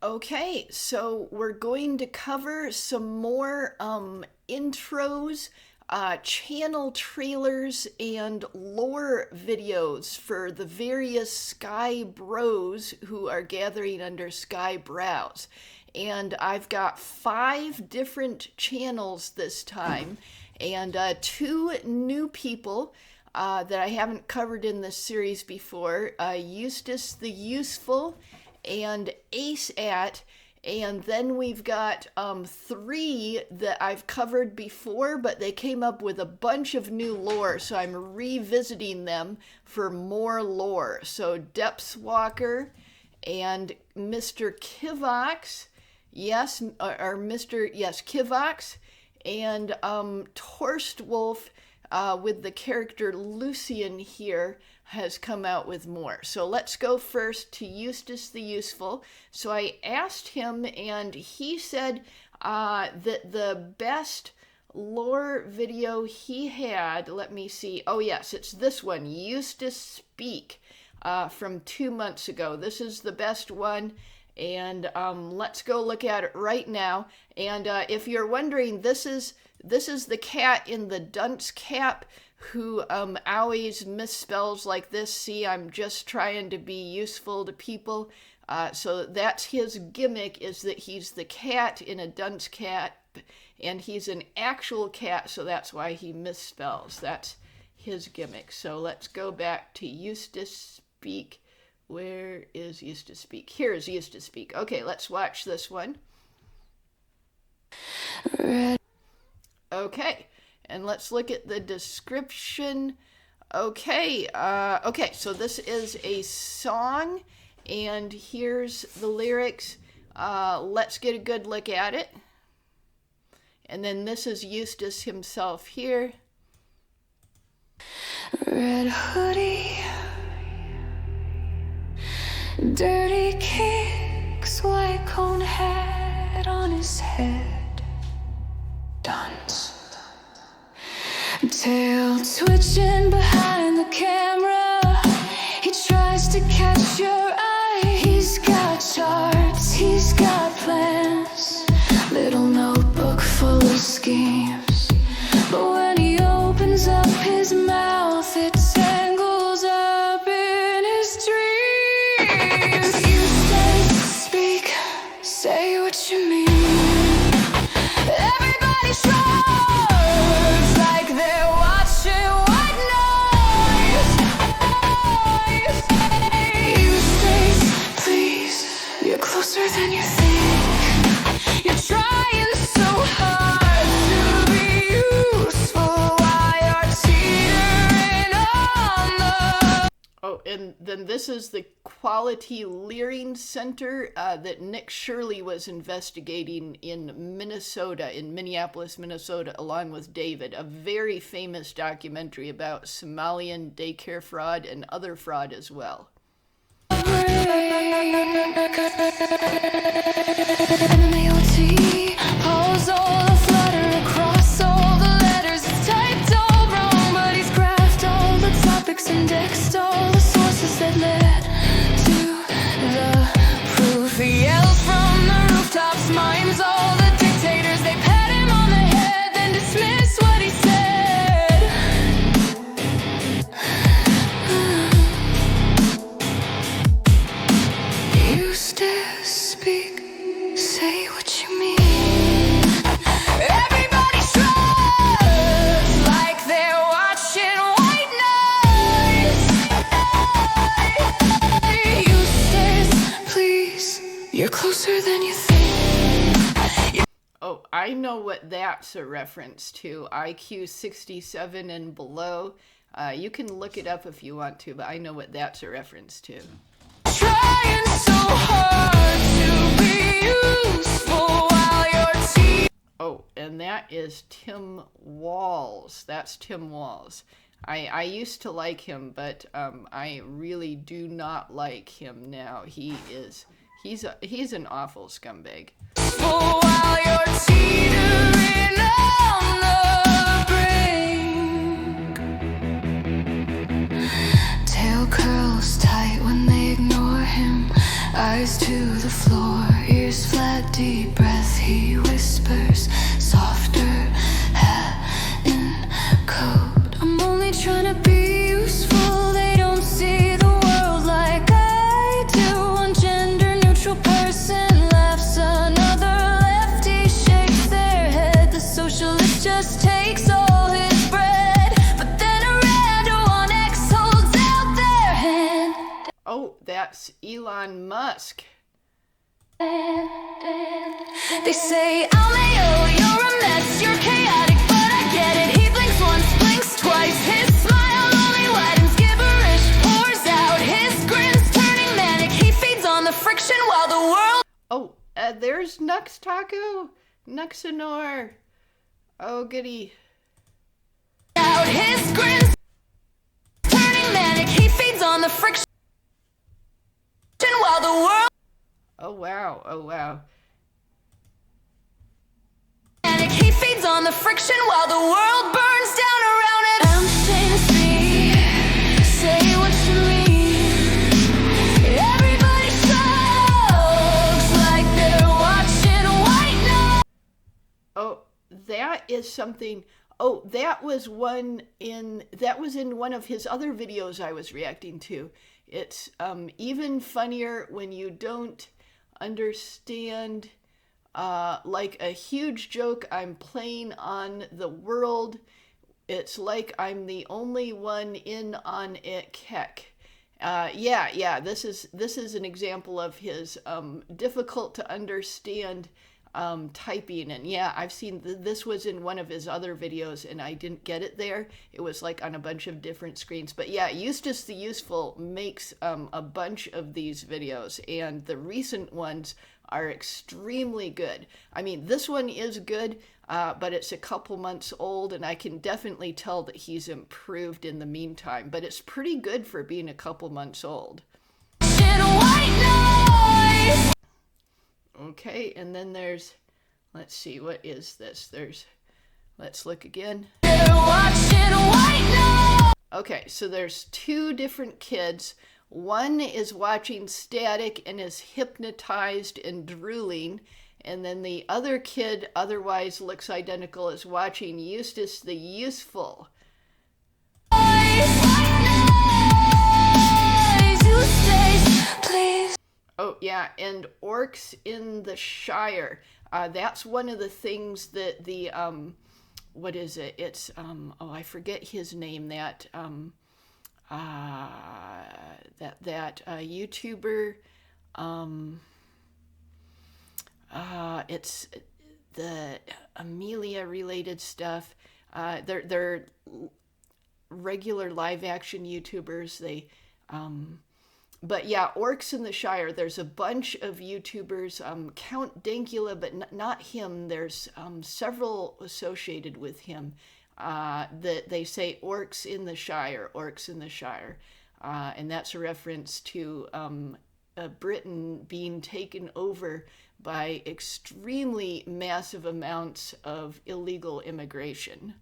Okay, so we're going to cover some more intros, channel trailers, and lore videos for the various Skyebros who are gathering under Skyebrows. And I've got 5 different channels this time, and 2 new people that I haven't covered in this series before, Eustace the Euseful and Ace at, and then we've got 3 that I've covered before, but they came up with a bunch of new lore, so I'm revisiting them for more lore. So Depthswalker and Mr. Kivox, yes, or Mr. yes, Kivox, and Torst Wolf with the character Lucian here has come out with more. So let's go first to Eustace the Useful. So I asked him, and he said that the best lore video he had, let me see, oh yes, it's this one, Eustace Speak, from 2 months ago. This is the best one, and let's go look at it right now. And if you're wondering, this is the cat in the dunce cap who always misspells like this. See, I'm just trying to be useful to people. So that's his gimmick, is that he's the cat in a dunce cap, and he's an actual cat, so that's why he misspells. That's his gimmick. So let's go back to Eustace Speak. Where is Eustace Speak? Here's Eustace Speak. Okay, let's watch this one. Okay, and let's look at the description. Okay, so this is a song, and here's the lyrics. Let's get a good look at it. And then this is Eustace himself here. Red hoodie, dirty kicks, white cone hat on his head, dunce. Tail twitching behind the camera, he tries to catch your eye. He's got charts, he's got plans, little notebook full of schemes. But when he opens up his mouth, it tangles up in his dreams. You speak, say what you mean. Everybody shrugs like they're watching white noise. Eustace, please, you're closer than you think. You're trying so hard to be useful while you're teetering on the... Oh, and then this is the Quality Leering Center that Nick Shirley was investigating in Minnesota, in Minneapolis, Minnesota, along with David. A very famous documentary about Somalian daycare fraud and other fraud as well. M-A-O-T, pause all the flutter across all the letters. It's typed all wrong, but he's graphed all the topics, indexed all the sources that led to the proof. He yells from the rooftops, minds all the dictators. They pat him on the head, then dismiss what he said. Eustace, speak, say what you mean. Everybody shrugs like they're watching white noise. Eustace, please, you're closer than you think. Oh, I know what that's a reference to. IQ 67 and below. You can look it up if you want to, but I know what that's a reference to. Trying so hard to be useful while you're Oh, and that is Tim Walls. That's Tim Walls. I used to like him, but I really do not like him now. He's an awful scumbag. while you're teetering on the brink. Tail curls tight when they ignore him. I eyes to the floor, ears flat, deep breath. He whispers softer, hat in coat. I'm only trying to be useful. They don't see the world like I do. One gender neutral person laughs, another lefty shakes their head. The socialist just takes all his bread, but then a random one X holds out their hand. Oh, that's Elon Musk. They say, Almayo, you're a mess, you're chaotic, but I get it. He blinks once, blinks twice, his smile only widens, gibberish pours out, his grin's turning manic. He feeds on the friction while the world... Oh, there's Nux Taku, Nuxanor. Oh, goody. out, his grin's turning manic. He feeds on the friction while the world... Oh, wow. Oh, wow. He feeds on the friction while the world burns down around it. I'm saying to speak, say what you mean. Everybody shrugs like they're watching white noise. Oh, that is something. Oh, that was in one of his other videos I was reacting to. It's even funnier when you don't understand, like a huge joke I'm playing on the world. It's like I'm the only one in on it, heck. Yeah, this is an example of his difficult to understand typing. And yeah, I've seen this was in one of his other videos and I didn't get it there. It was like on a bunch of different screens. But yeah, Eustace the Useful makes a bunch of these videos, and the recent ones are extremely good. I mean, this one is good, but it's a couple months old, and I can definitely tell that he's improved in the meantime, but it's pretty good for being a couple months old. Okay, and then there's, let's see, what is this? Let's look again. Okay, so there's two different kids. One is watching static and is hypnotized and drooling, and then the other kid, otherwise looks identical, is watching Eustace the Useful. Oh, yeah, and Orcs in the Shire. That's one of the things that the, what is it? It's, oh, I forget his name, that YouTuber, it's the Amelia related stuff. They're regular live action YouTubers. They, but yeah, Orcs in the Shire, there's a bunch of YouTubers, Count Dankula, but not him. There's several associated with him that they say Orcs in the Shire, Orcs in the Shire. And that's a reference to Britain being taken over by extremely massive amounts of illegal immigration.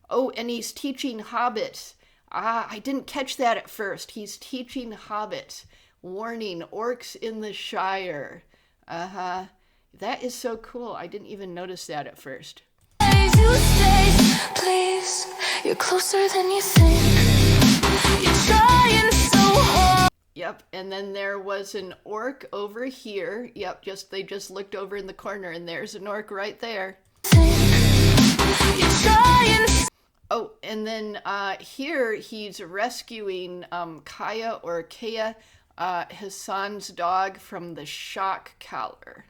Oh, and he's teaching hobbits. I didn't catch that at first. He's teaching hobbits. Warning, Orcs in the Shire. That is so cool. I didn't even notice that at first. Please, you're closer than you think. You're trying so hard. Yep, and then there was an orc over here. Yep, they just looked over in the corner, and there's an orc right there. You're trying. Oh, and then here he's rescuing Kaya or Kea, Hassan's dog, from the shock collar.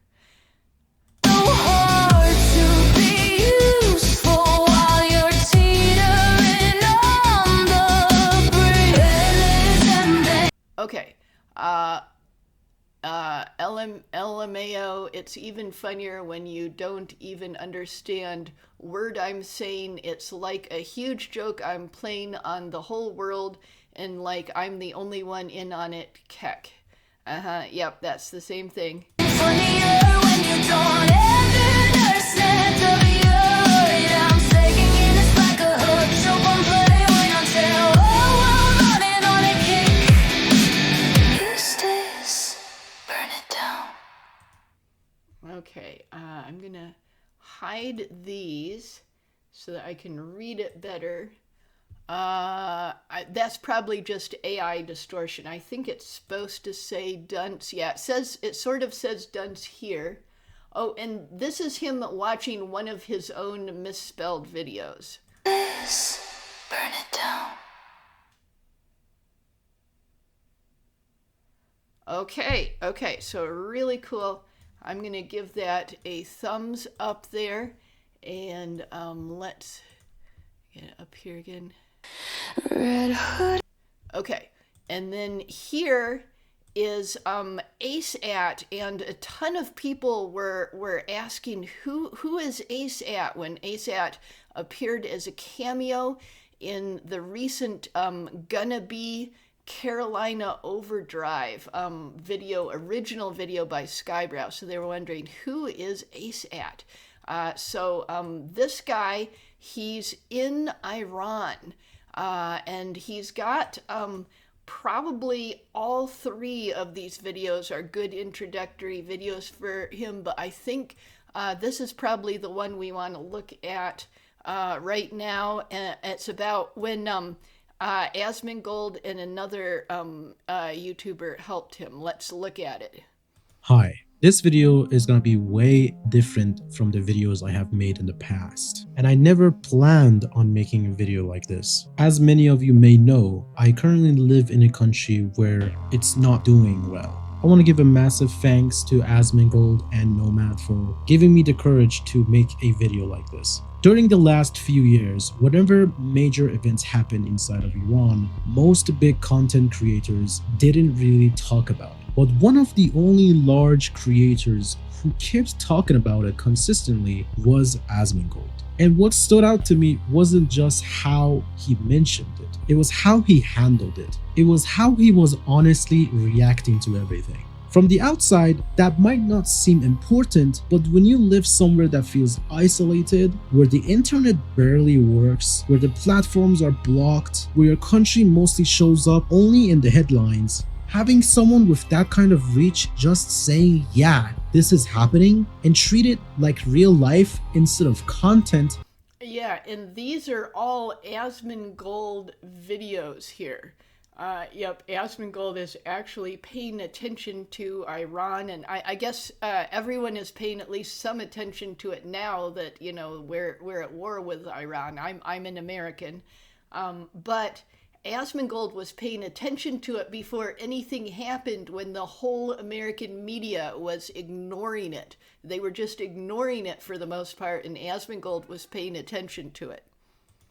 So hard to be useful while you're teetering on the brink. Okay, LMAO, it's even funnier when you don't even understand word I'm saying. It's like a huge joke I'm playing on the whole world, and like I'm the only one in on it, keck. Yep, that's the same thing. Funnier when you don't understand of you. I'm taking in this like a hook. Jump on play when I tell. Oh, I'm running on a kick. Eustace. Okay, I'm gonna hide these so that I can read it better. That's probably just AI distortion. I think it's supposed to say dunce. Yeah, it sort of says dunce here. Oh, and this is him watching one of his own misspelled videos. Burn it down. Okay, so really cool. I'm going to give that a thumbs up there. And let's get it up here again. Red Hood. Okay, and then here is AceAt, and a ton of people were asking who is AceAt when AceAt appeared as a cameo in the recent Gonna Be Carolina Overdrive original video by Skyebrows. So they were wondering, who is AceAt? So this guy, he's in Iran, and he's got probably all three of these videos are good introductory videos for him, but I think this is probably the one we want to look at right now. And it's about when Asmongold and another YouTuber helped him. Let's look at it. Hi, this video is going to be way different from the videos I have made in the past, and I never planned on making a video like this. As many of you may know, I currently live in a country where it's not doing well. I want to give a massive thanks to Asmongold and Nomad for giving me the courage to make a video like this. During the last few years, whenever major events happened inside of Iran, most big content creators didn't really talk about it. But one of the only large creators who kept talking about it consistently was Asmongold. And what stood out to me wasn't just how he mentioned it, it was how he handled it. It was how he was honestly reacting to everything. From the outside, that might not seem important, but when you live somewhere that feels isolated, where the internet barely works, where the platforms are blocked, where your country mostly shows up only in the headlines, having someone with that kind of reach just saying, yeah, this is happening, and treat it like real life instead of content. Yeah, and these are all Asmongold videos here. Yep, Asmongold is actually paying attention to Iran, and I guess everyone is paying at least some attention to it now that, you know, we're at war with Iran. I'm an American, but Asmongold was paying attention to it before anything happened, when the whole American media was ignoring it. They were just ignoring it for the most part, and Asmongold was paying attention to it.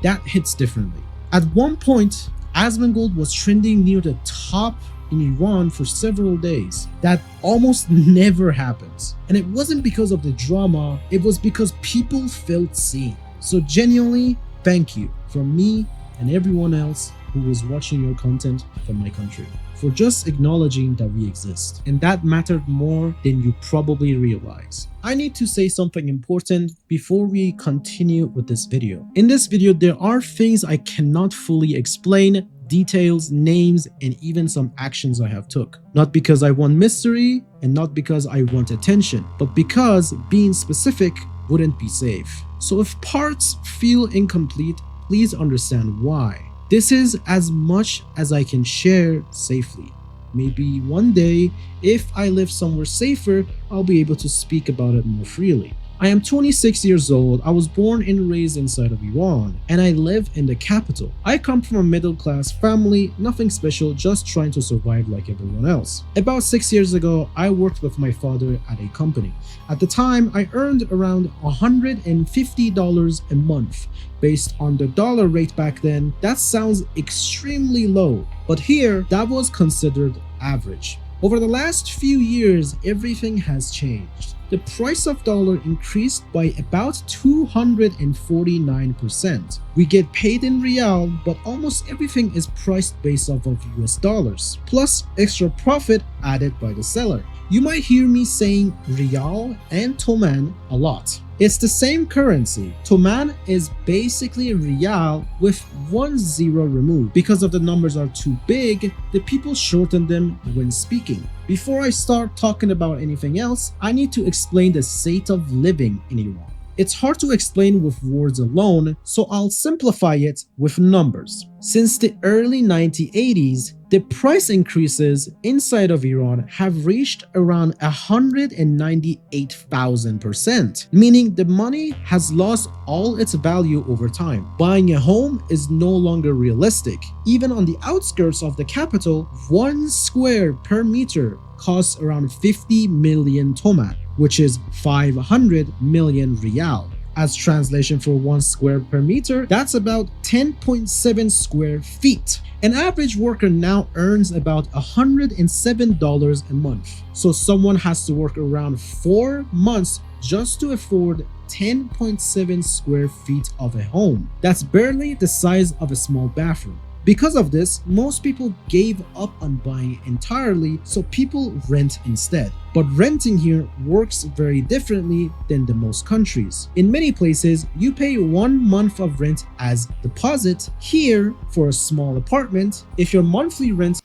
That hits differently. At one point, Asmongold was trending near the top in Iran for several days. That almost never happens. And it wasn't because of the drama, it was because people felt seen. So genuinely, thank you from me and everyone else who was watching your content from my country, for just acknowledging that we exist. And that mattered more than you probably realize. I need to say something important before we continue with this video. In this video, there are things I cannot fully explain, details, names, and even some actions I have took. Not because I want mystery and not because I want attention, but because being specific wouldn't be safe. So if parts feel incomplete, please understand why. This is as much as I can share safely. Maybe one day, if I live somewhere safer, I'll be able to speak about it more freely. I am 26 years old, I was born and raised inside of Iran, and I live in the capital. I come from a middle-class family, nothing special, just trying to survive like everyone else. About 6 years ago, I worked with my father at a company. At the time, I earned around $150 a month. Based on the dollar rate back then, that sounds extremely low, but here, that was considered average. Over the last few years, everything has changed. The price of dollar increased by about 249%. We get paid in Rial, but almost everything is priced based off of US dollars, plus extra profit added by the seller. You might hear me saying Riyal and Toman a lot. It's the same currency. Toman is basically Riyal with one zero removed. Because of the numbers are too big, the people shorten them when speaking. Before I start talking about anything else, I need to explain the state of living in Iran. It's hard to explain with words alone, so I'll simplify it with numbers. Since the early 1980s, the price increases inside of Iran have reached around 198,000%, meaning the money has lost all its value over time. Buying a home is no longer realistic. Even on the outskirts of the capital, 1 square per meter costs around 50 million toman, which is 500 million riyal. As translation for 1 square per meter, that's about 10.7 square feet. An average worker now earns about $107 a month. So someone has to work around 4 months just to afford 10.7 square feet of a home. That's barely the size of a small bathroom. Because of this, most people gave up on buying entirely, so people rent instead. But renting here works very differently than the most countries. In many places, you pay 1 month of rent as deposit. Here, for a small apartment, if your monthly rent...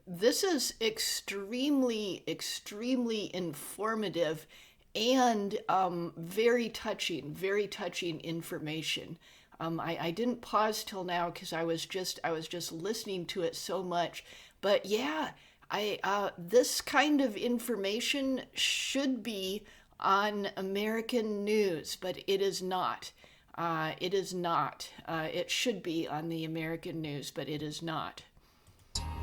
This is extremely informative and very touching information. I didn't pause till now because I was just listening to it so much. But yeah, this kind of information should be on American news, but it is not. It is not. It should be on the American news, but it is not.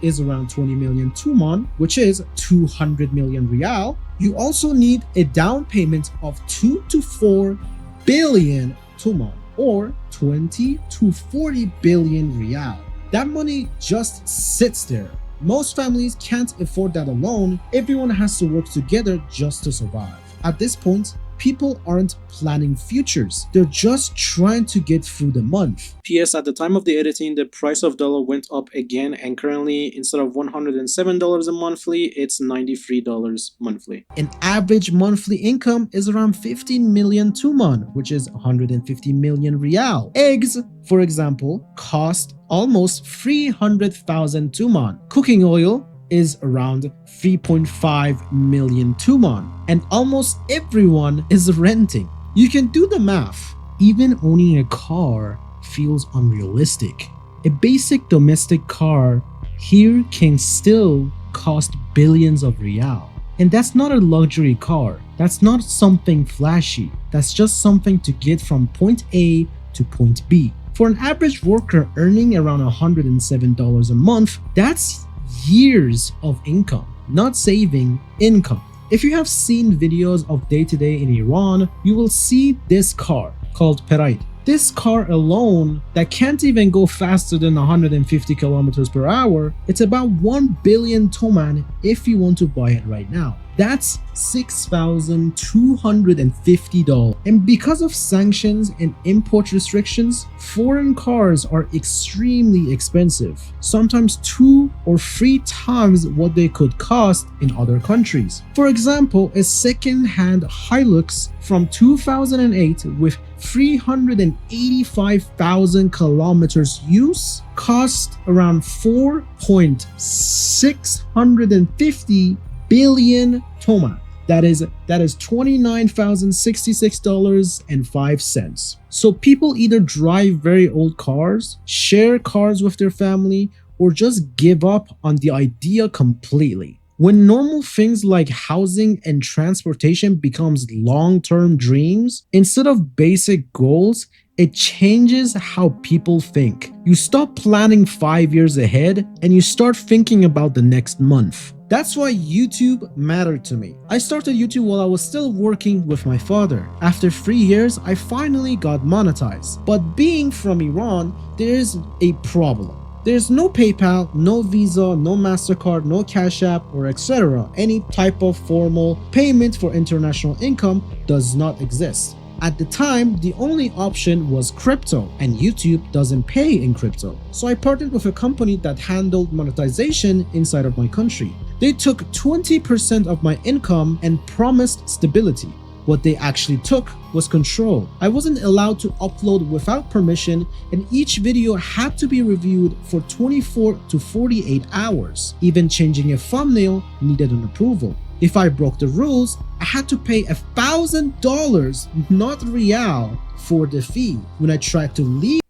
Is around 20 million tuman, which is 200 million riyal. You also need a down payment of 2 to 4 billion tuman, or 20 to 40 billion riyal. That money just sits there. Most families can't afford that alone. Everyone has to work together just to survive. At this point, people aren't planning futures. They're just trying to get through the month. PS, at the time of the editing, the price of dollar went up again, and currently, instead of $107 a monthly, it's $93 monthly. An average monthly income is around 15 million tuman, which is 150 million riyal. Eggs, for example, cost almost 300,000 tuman. Cooking oil is around 3.5 million tuman, and almost everyone is renting. You can do the math. Even owning a car feels unrealistic. A basic domestic car here can still cost billions of riyal. And that's not a luxury car. That's not something flashy. That's just something to get from point A to point B. For an average worker earning around $107 a month, that's years of income, not saving, income. If you have seen videos of day-to-day in Iran, you will see this car called Peride. This car alone that can't even go faster than 150 kilometers per hour, it's about 1 billion toman if you want to buy it right now. That's $6,250. And because of sanctions and import restrictions, foreign cars are extremely expensive, sometimes 2 or 3 times what they could cost in other countries. For example, a second-hand Hilux from 2008 with 385,000 kilometers use cost around 4.650 billion toman. That is $29,066.05. So people either drive very old cars, share cars with their family, or just give up on the idea completely. When normal things like housing and transportation becomes long-term dreams instead of basic goals, it changes how people think. You stop planning 5 years ahead and you start thinking about the next month. That's why YouTube mattered to me. I started YouTube while I was still working with my father. After 3 years, I finally got monetized. But being from Iran, there's a problem. There's no PayPal, no Visa, no MasterCard, no Cash App, or etc. Any type of formal payment for international income does not exist. At the time, the only option was crypto, and YouTube doesn't pay in crypto. So I partnered with a company that handled monetization inside of my country. They took 20% of my income and promised stability. What they actually took was control. I wasn't allowed to upload without permission, and each video had to be reviewed for 24 to 48 hours. Even changing a thumbnail needed an approval. If I broke the rules, I had to pay $1,000, not real, for the fee. When I tried to leave,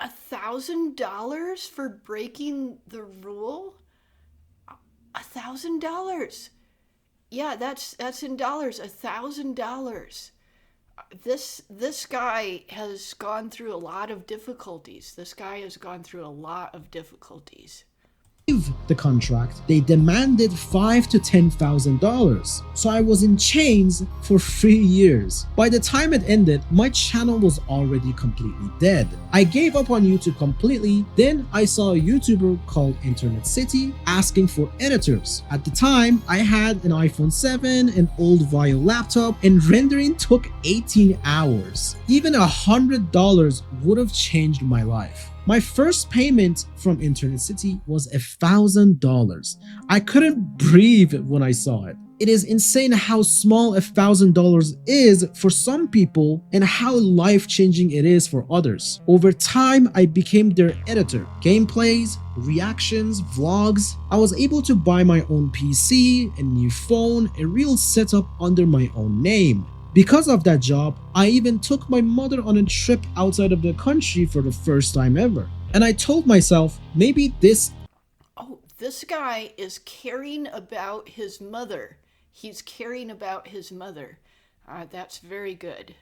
$1,000 for breaking the rule? $1,000. Yeah, that's in dollars. $1,000. This guy has gone through a lot of difficulties. the contract, they demanded $5,000 to $10,000. So I was in chains for 3 years. By the time it ended, my channel was already completely dead. I gave up on YouTube completely. Then I saw a YouTuber called Internet City asking for editors. At the time, I had an iPhone 7, an old Vio laptop, and rendering took 18 hours. Even $100 would have changed my life. My first payment from Internet City was $1,000. I couldn't breathe when I saw it. It is insane how small $1,000 is for some people and how life-changing it is for others. Over time, I became their editor. Gameplays, reactions, vlogs. I was able to buy my own PC, a new phone, a real setup under my own name. Because of that job, I even took my mother on a trip outside of the country for the first time ever. And I told myself, maybe this guy is caring about his mother. He's caring about his mother. That's very good.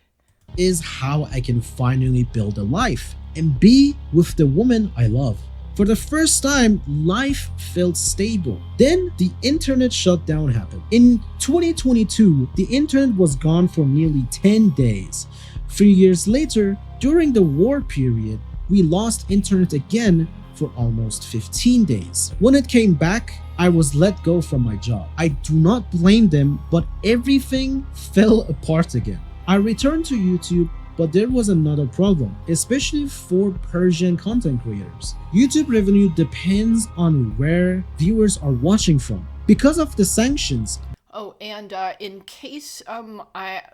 Is how I can finally build a life and be with the woman I love. For the first time, life felt stable. Then the internet shutdown happened. In 2022, the internet was gone for nearly 10 days. 3 years later, during the war period, we lost internet again for almost 15 days. When it came back, I was let go from my job. I do not blame them, but everything fell apart again. I returned to YouTube, but there was another problem, especially for Persian content creators. YouTube revenue depends on where viewers are watching from. Because of the sanctions. Oh, and in case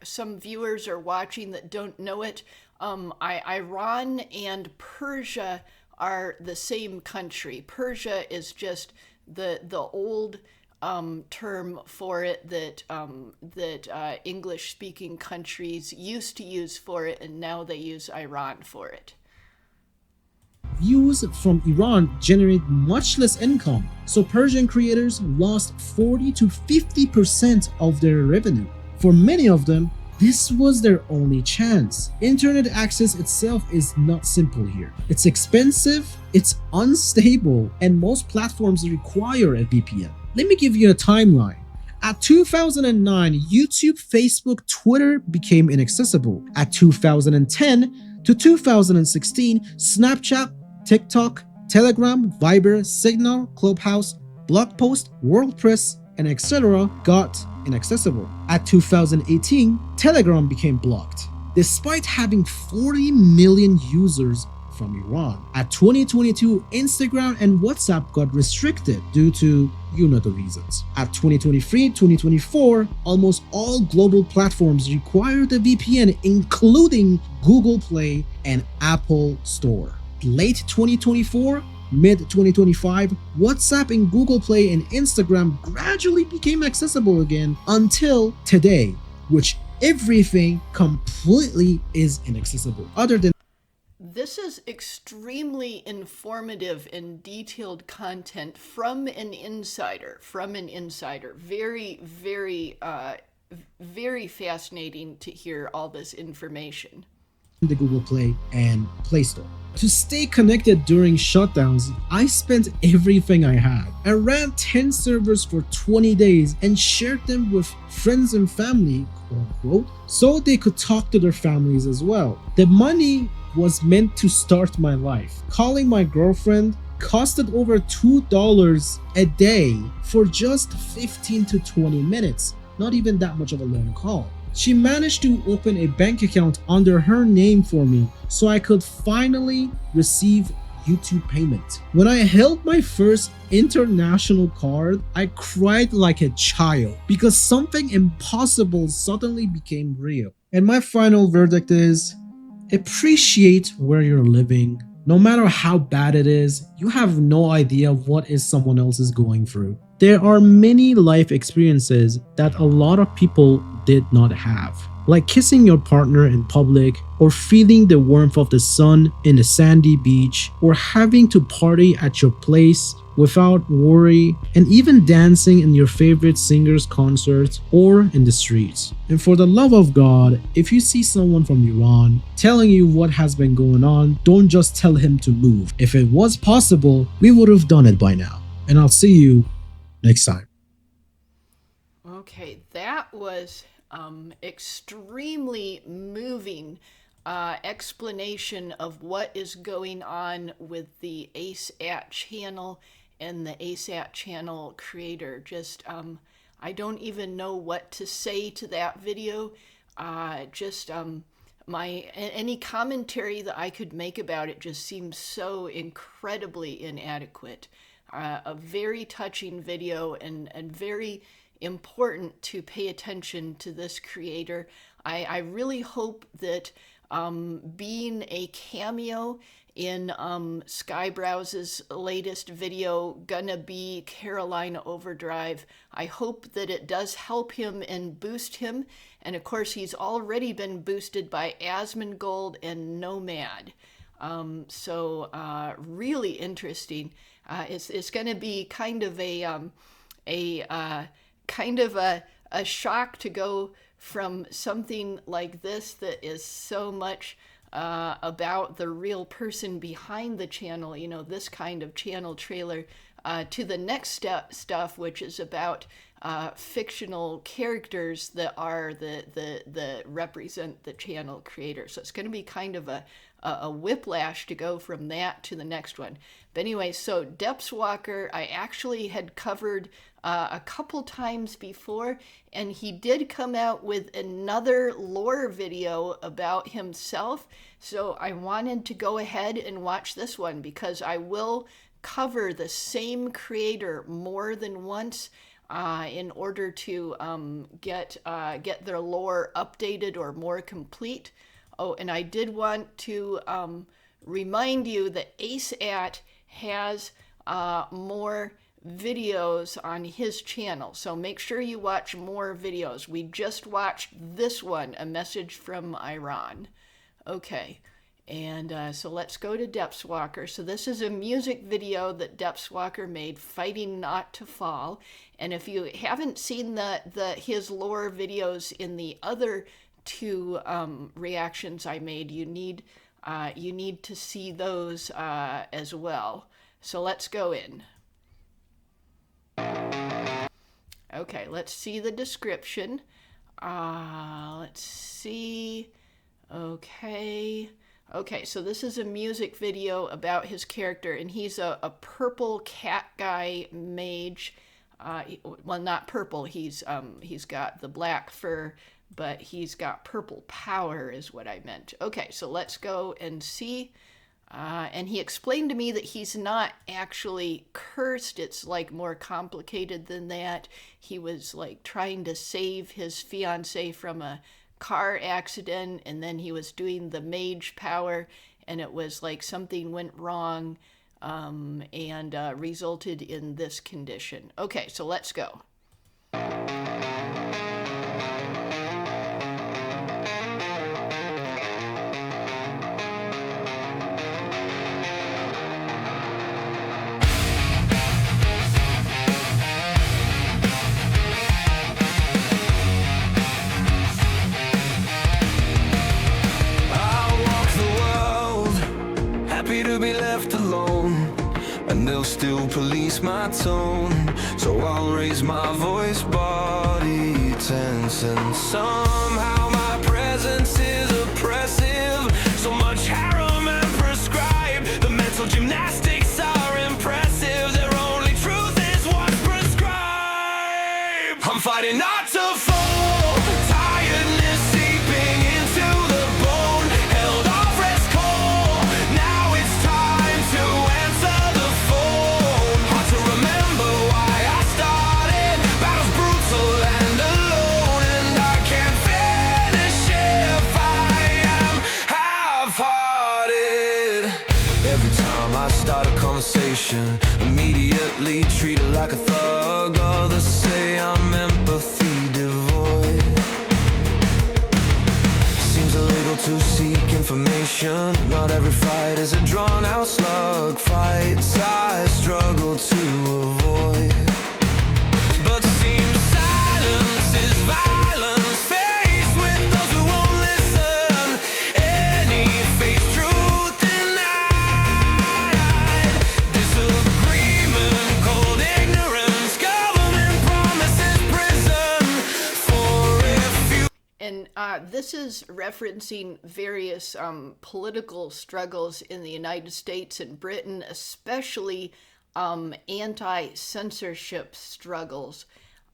some viewers are watching that don't know it, Iran and Persia are the same country. Persia is just the old term for it that English-speaking countries used to use for it, and now they use Iran for it. Views from Iran generate much less income, so Persian creators lost 40 to 50% of their revenue. For many of them, this was their only chance. Internet access itself is not simple here. It's expensive, it's unstable, and most platforms require a VPN. Let me give you a timeline. At 2009, YouTube, Facebook, Twitter became inaccessible. At 2010 to 2016, Snapchat, TikTok, Telegram, Viber, Signal, Clubhouse, Blog Post, WordPress, and etc. got inaccessible. At 2018, Telegram became blocked, despite having 40 million users from Iran. At 2022, Instagram and WhatsApp got restricted due to the reasons. At 2023-2024, almost all global platforms required a VPN, including Google Play and Apple Store. Late 2024, mid-2025, WhatsApp and Google Play and Instagram gradually became accessible again until today, which everything completely is inaccessible other than. This is extremely informative and detailed content from an insider. Very, very, very fascinating to hear all this information. The Google Play and Play Store. To stay connected during shutdowns, I spent everything I had. I ran 10 servers for 20 days and shared them with friends and family, quote unquote, so they could talk to their families as well. The money was meant to start my life. Calling my girlfriend costed over $2 a day for just 15 to 20 minutes. Not even that much of a long call. She managed to open a bank account under her name for me so I could finally receive YouTube payment. When I held my first international card, I cried like a child because something impossible suddenly became real. And my final verdict is, appreciate where you're living. No matter how bad it is, you have no idea what is someone else is going through. There are many life experiences that a lot of people did not have, like kissing your partner in public, or feeling the warmth of the sun in a sandy beach, or having to party at your place without worry, and even dancing in your favorite singer's concert or in the streets. And for the love of God, if you see someone from Iran telling you what has been going on, don't just tell him to move. If it was possible, we would have done it by now. And I'll see you next time. Okay, that was extremely moving explanation of what is going on with the ASAT channel and the ASAT channel creator. Just I don't even know what to say to that video. Any commentary that I could make about it just seems so incredibly inadequate. A very touching video and very important to pay attention to this creator. I really hope that being a cameo in Skyebrows' latest video, Gonna Be Carolina Overdrive, I hope that it does help him and boost him. And of course, he's already been boosted by Asmongold and Nomad. Really interesting. It's going to be kind of a shock to go from something like this that is so much about the real person behind the channel, you know, this kind of channel trailer, to the next stuff, which is about fictional characters that are the represent the channel creator. So it's going to be kind of a whiplash to go from that to the next one. But anyway, so Depthswalker, I actually had covered a couple times before, and he did come out with another lore video about himself. So I wanted to go ahead and watch this one because I will cover the same creator more than once in order to get their lore updated or more complete. Oh, and I did want to remind you that ASAT has more videos on his channel, so make sure you watch more videos. We just watched this one, A Message from Iran. Okay, and so let's go to Depthswalker. So this is a music video that Depthswalker made, Fighting Not to Fall. And if you haven't seen his lore videos in the other two reactions I made, you need to see those as well. So let's go in. Okay, let's see the description. Let's see. Okay, so this is a music video about his character, and he's a purple cat guy mage. Well, not purple. He's got the black fur, but he's got purple power is what I meant. Okay, so let's go and see. And he explained to me that he's not actually cursed. It's like more complicated than that. He was like trying to save his fiancée from a car accident, and then he was doing the mage power, and it was like something went wrong and resulted in this condition. Okay, so let's go. To be left alone, and they'll still police my tone, so I'll raise my voice, body tense, and somehow my presence is oppressive. So much harem and prescribed, the mental gymnastics are impressive. Their only truth is what's prescribed. I'm fighting not to fall, tiredness seeping into the bone, held off rest cold. Now it's time to affection, immediately treated like a thug. Others say I'm empathy devoid. Seems illegal to seek information. Not every fight is a drawn out slug. Fights I struggle to avoid. But seems silence is violence. Faced with those who won't listen. Any face truth denied. Disagreement, cold ignorance. Government promises prison for refuge. And this is referencing various political struggles in the United States and Britain, especially anti-censorship struggles.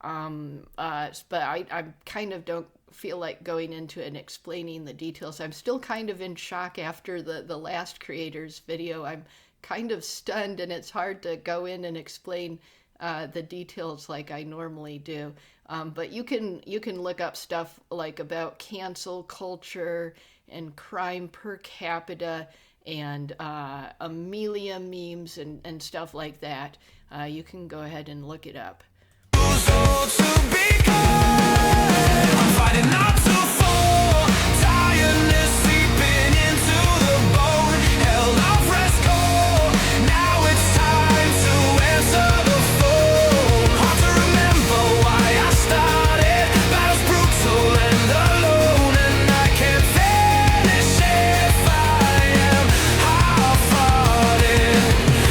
But I kind of don't feel like going into and explaining the details. I'm still kind of in shock after the last creator's video. I'm kind of stunned, and it's hard to go in and explain the details like I normally do. But you can look up stuff like about cancel culture and crime per capita and Amelia memes and stuff like that. You can go ahead and look it up. So to be good, I'm fighting not to fall. Tiredness seeping into the bone. Held off rest call. Now it's time to answer the phone. Hard to remember why I started. Battle's brutal and alone, and I can't finish if I am half-hearted.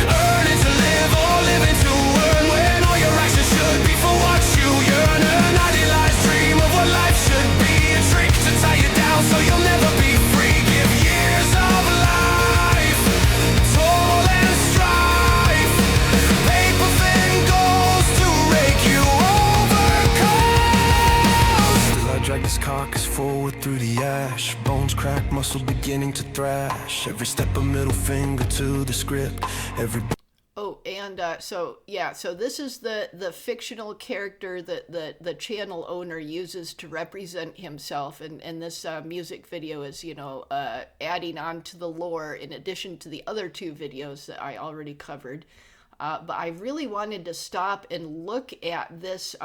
Earning to live or living to earn, when all your actions should be for what you yearn. An idealized dream of what life should be, a trick to tie you down so you'll never be free. Give years of life, toil and strife, paper thin goals to rake you over coast. Still I drag this carcass forward through the ash. Bones crack, muscle beginning to thrash. Every step a middle finger to the script. Every Oh, and so this is the fictional character that the channel owner uses to represent himself, and this music video is, adding on to the lore in addition to the other two videos that I already covered. But I really wanted to stop and look at this,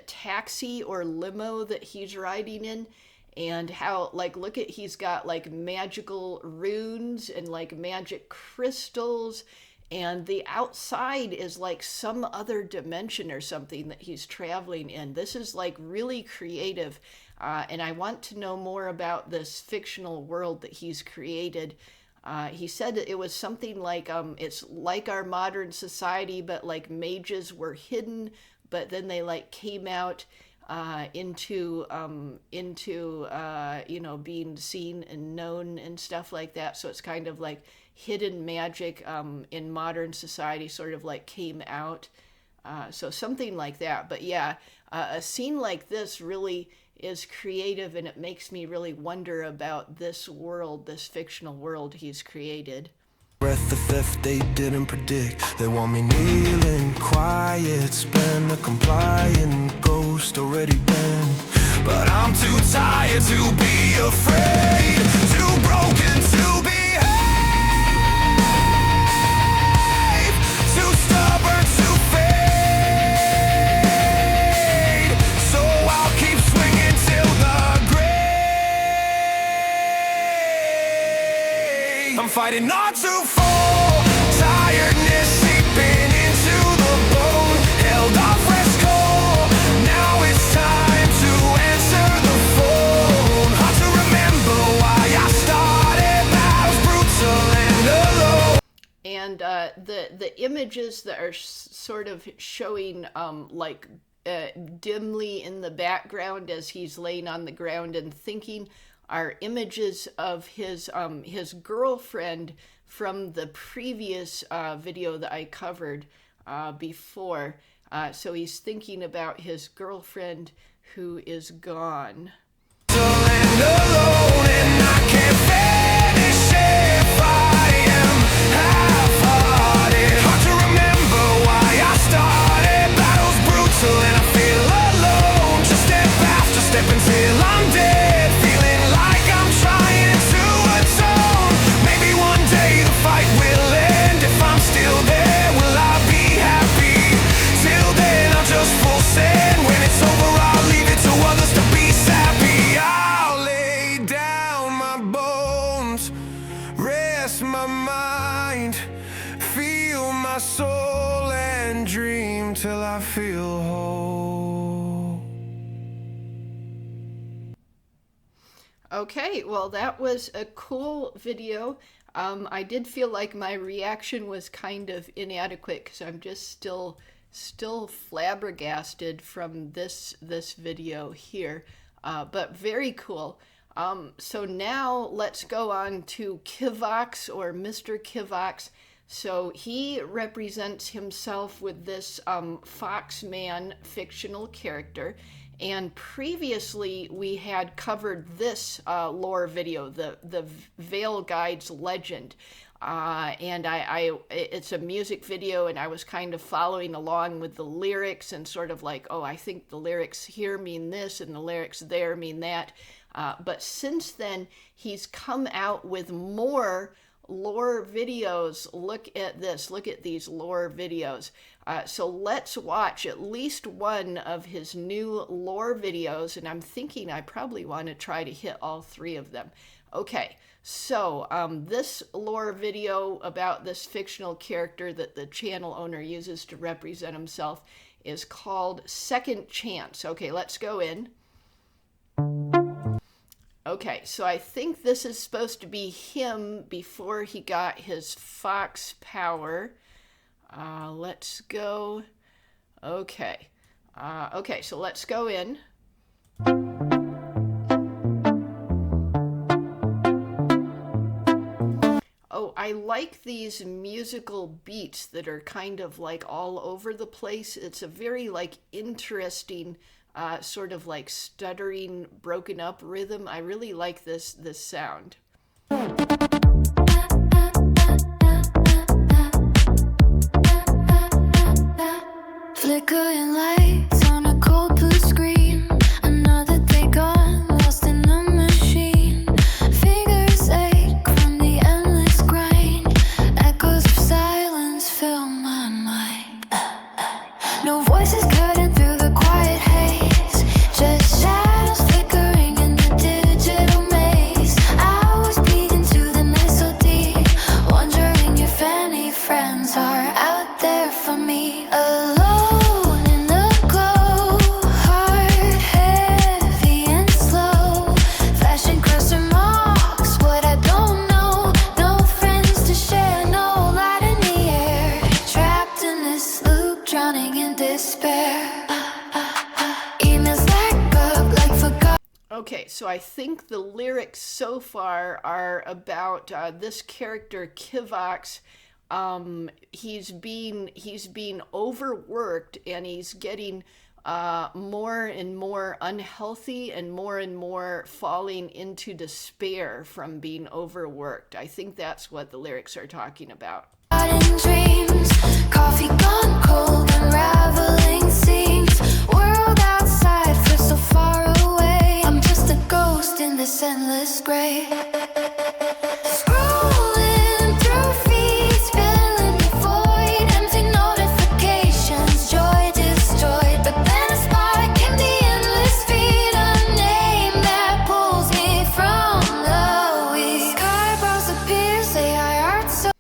taxi or limo that he's riding in. And how, look at, he's got magical runes and magic crystals, and the outside is some other dimension or something that he's traveling in. This is really creative, and I want to know more about this fictional world that he's created. He said that it was something it's like our modern society, but mages were hidden, but then they came out into being seen and known and stuff like that. So it's kind of hidden magic in modern society sort of came out. So something like that. But yeah, a scene like this really is creative, and it makes me really wonder about this world, this fictional world he's created. breath, the theft they didn't predict. They want me kneeling, quiet, spend a compliant ghost already been. But I'm too tired to be afraid, too broken to behave, too stubborn to fade. So I'll keep swinging till the grave. I'm fighting not to fall, tiredness seeping into the bone. Held off rest call, now it's time to answer the phone. Hard to remember why I started, battles brutal and alone. And the images that are sort of showing dimly in the background as he's laying on the ground and thinking are images of his girlfriend from the previous video that I covered before. So he's thinking about his girlfriend who is gone. And alone, and I can't finish if I am half-hearted. Hard to remember why I started, battles brutal and I feel alone. Just step after step until I'm dead, feeling like I'm trying to atone. Maybe one day the fight will end if I'm Okay, well, that was a cool video. I did feel like my reaction was kind of inadequate because I'm just still flabbergasted from this video here, but very cool. So now let's go on to Kivox, or Mr. Kivox. So he represents himself with this Foxman fictional character. And previously we had covered this lore video, the Veil Guide's Legend. And it's a music video, and I was kind of following along with the lyrics and sort of like, oh, I think the lyrics here mean this and the lyrics there mean that. But since then, he's come out with more lore videos. Look at this. Look at these lore videos. So let's watch at least one of his new lore videos, and I'm thinking I probably want to try to hit all three of them. Okay, so this lore video about this fictional character that the channel owner uses to represent himself is called Second Chance. Okay, let's go in. Okay, so I think this is supposed to be him before he got his fox power. Let's go. Okay. Okay, so let's go in. Oh, I like these musical beats that are kind of like all over the place. It's a very like interesting sort of like stuttering, broken up rhythm. I really like this sound. Flickering lights on a cold blue screen. Another day gone, lost in the machine. Fingers ache from the endless grind. Echoes of silence fill my mind. No voices cutting through the quiet haze. Just shadows flickering in the digital maze. I was bleeding to the night so deep, wondering if any friends are out there for me. Alone in the glow, heart heavy and slow. Flashing cursor marks, what I don't know. No friends to share, no light in the air. Trapped in this loop, drowning in despair. Emails stack up like forgot. Okay, so I think the lyrics so far are about this character Kivox. He's being overworked, and he's getting more and more unhealthy and more falling into despair from being overworked. I think that's what the lyrics are talking about. In dreams, coffee gone cold, unraveling seams. World outside feels so far away. I'm just a ghost in this endless gray. Scrolling through feeds, filling the void. Empty notifications, joy destroyed. But then a spark in the endless feed, a name that pulls me from the weeds. Skyebros appears, AI art so.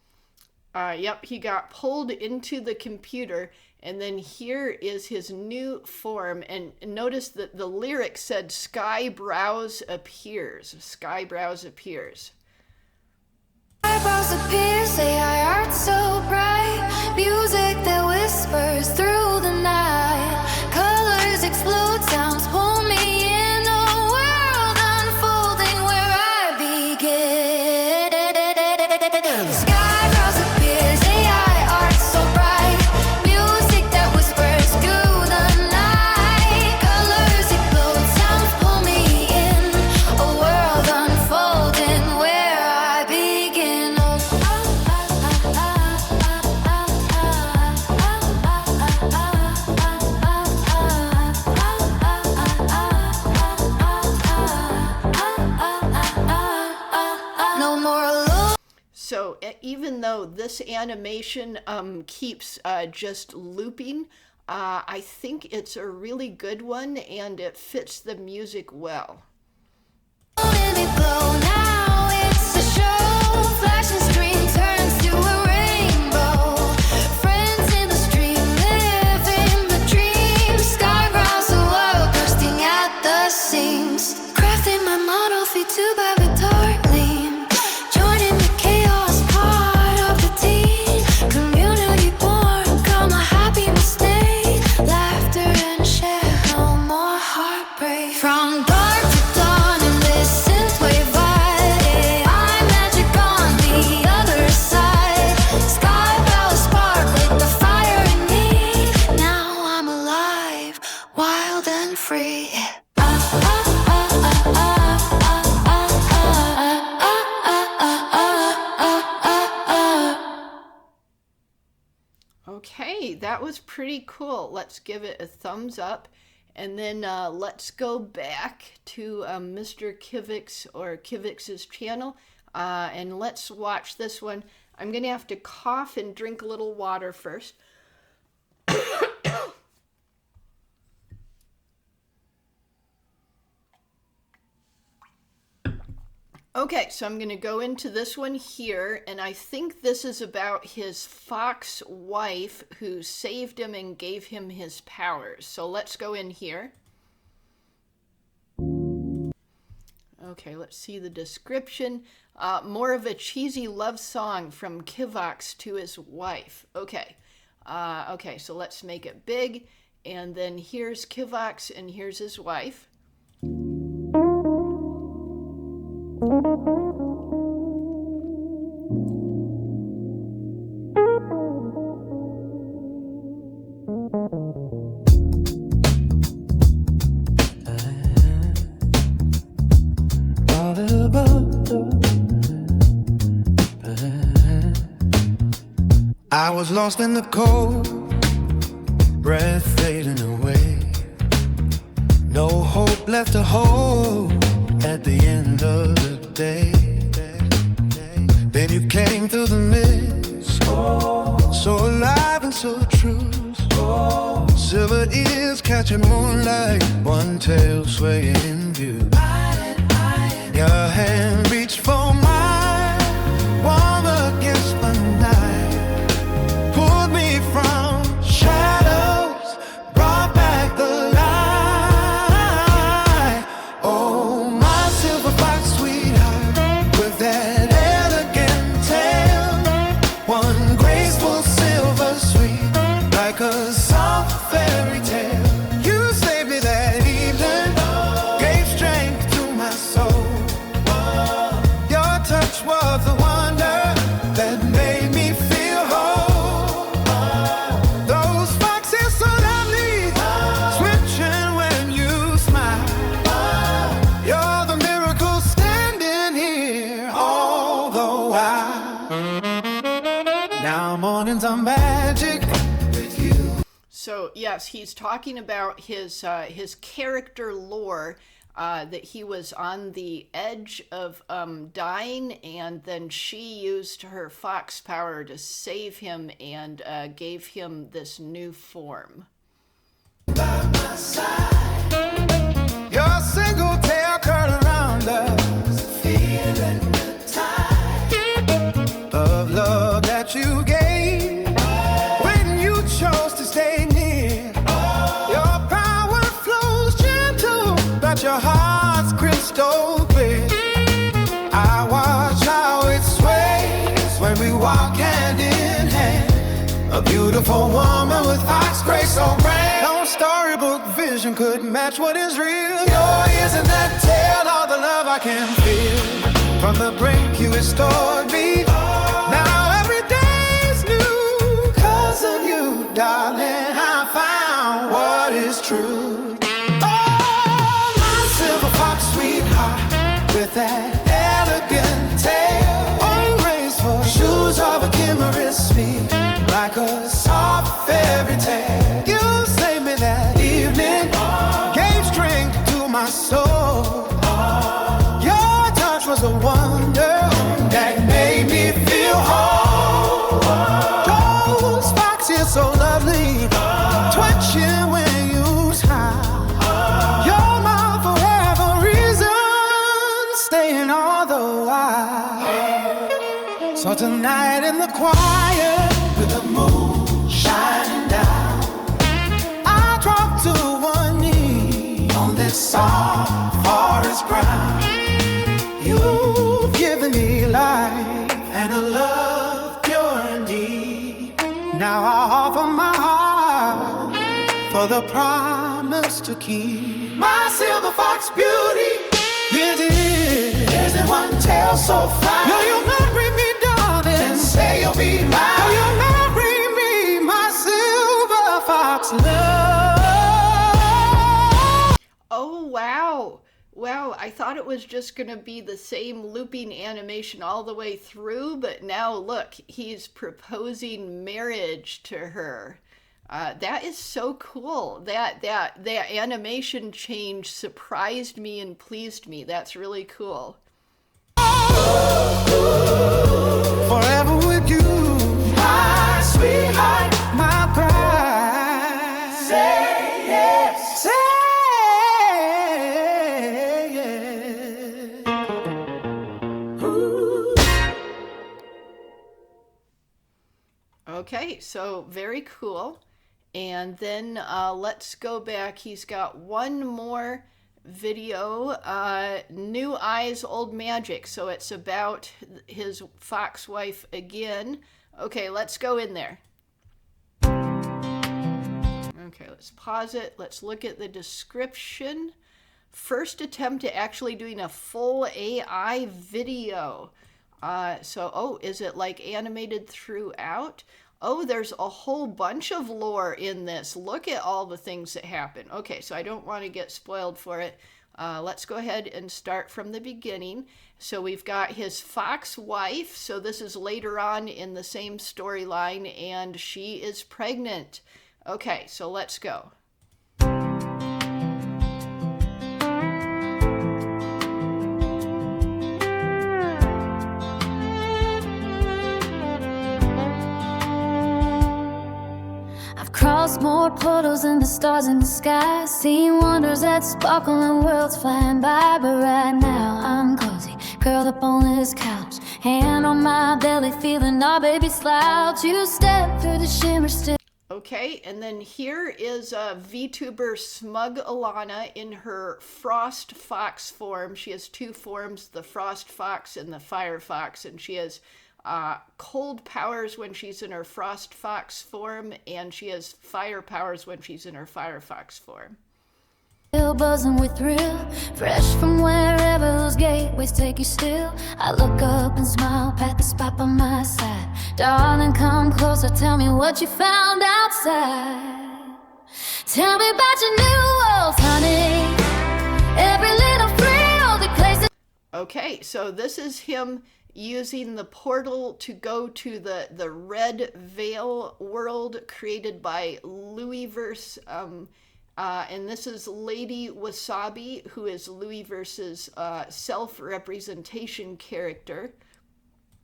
Yep, he got pulled into the computer, and then here is his new form. And notice that the lyric said Skyebrows appears. Skyebrows appears. Skyebros appears, AI art so bright. Music that whispers through the night. Colors explode, sounds pull me in. A world unfolding where I begin. Skyebros appears, AI art so bright. Music that whispers through the night. Colors explode, sounds pull me in. A world unfolding where I begin. No more alone. So even though this animation keeps just looping, I think it's a really good one, and it fits the music well. Let it blow now, it's a show. Flashing screen turns to a rainbow. Friends in the stream, living the dream. Sky across the world, bursting at the seams. Crafting my model feet to pray. From dark to dawn in this synthwave vibe, I'm magic on the other side. Skyebrows spark like the fire in me. Now I'm alive, wild and free. Okay, that was pretty cool. Let's give it a thumbs up. And then let's go back to Mr. Kivox or Kivox's channel. And let's watch this one. I'm going to have to cough and drink a little water first. Okay, so I'm going to go into this one here, and I think this is about his fox wife who saved him and gave him his powers. So let's go in here. Okay, let's see the description. More of a cheesy love song from Kivox to his wife. Okay, okay, so let's make it big. And then here's Kivox and here's his wife. I was lost in the cold, breath fading away. No hope left to hold at the end of the day. Then you came through the mist, so alive and so true. Silver ears catching moonlight, one tail swaying in view. Your hand reached for mine, warm against the night, pulled me from shadows, brought back the light. Oh, my silver fox sweetheart, with that elegant tail, one graceful silver sweet, like a soft fairy tale. You saved me that evening, gave strength to my soul. Your touch was the wonder that made me feel whole. Those foxes so lovely, switching when you smile. You're the miracle standing here all the while. Now mornings are magic with you. So yes, he's talking about his character lore, that he was on the edge of dying, and then she used her fox power to save him and gave him this new form. By my side, your single tail curl around us, feeling the tide of love that you gave when you chose to stay near. Your power flows gentle, but your heart's crystal clear. I watch how it sways when we walk hand in hand. A beautiful woman with fox grace so grand. No storybook vision could match what is real. Your ears and that tail, all the love I can feel. From the brink you restored me. Now every day's new. 'Cause of you, darling, I found what is true. Oh, my silver fox sweetheart, with that elegant tail, oh, graceful shoes of a kimmerer speed, like a soft fairy tale. You saved me that evening, gave strength to my soul. Your touch was a wonder that made me feel whole. Those foxes so lovely, twitching when you smile. You're my forever reason, staying all the while. So tonight in the quiet, with the moon shining down, I drop to one knee on this soft forest ground. You've given me life and a love pure and deep. Now I offer my heart for the promise to keep. my silver fox beauty. Is it? Isn't one tale so fine? Will you marry me, darling? And say you'll be mine. Will you marry me, my silver fox love? Oh, wow. Wow, I thought it was just going to be the same looping animation all the way through, but now look, he's proposing marriage to her. That is so cool. That animation change surprised me and pleased me. That's really cool. Forever with you, my sweetheart, my pride. Say yes. Say yes. Ooh. Okay, so very cool. And then let's go back. He's got one more video, New Eyes, Old Magic. So it's about his fox wife again. Okay, let's go in there. Okay, let's pause it. Let's look at the description. First attempt at actually doing a full AI video. Is it like animated throughout? Oh, there's a whole bunch of lore in this. Look at all the things that happen. Okay, so I don't want to get spoiled for it. Let's go ahead and start from the beginning. So we've got his fox wife. So this is later on in the same storyline, and she is pregnant. Okay, so let's go. Crossed more portals than the stars in the sky. Seen wonders that sparkle and worlds flying by. But right now I'm cozy, curled up on this couch, hand on my belly, feeling our baby slouch. You step through the shimmer still. Okay, and then here is VTuber Smug Alana in her Frost Fox form. She has two forms, the Frost Fox and the Fire Fox, and she has cold powers when she's in her Frost Fox form, and she has fire powers when she's in her Fire Fox form. Still buzzing with thrill, fresh from wherever those gateways take you still. I look up and smile, pat the spot by my side. Darling, come closer, tell me what you found outside. Tell me about your new world, honey. Every little thrill that places. Okay, so this is him using the portal to go to the Red Veil world created by Louisverse, and this is Lady Wasabi, who is Louisverse's self-representation character.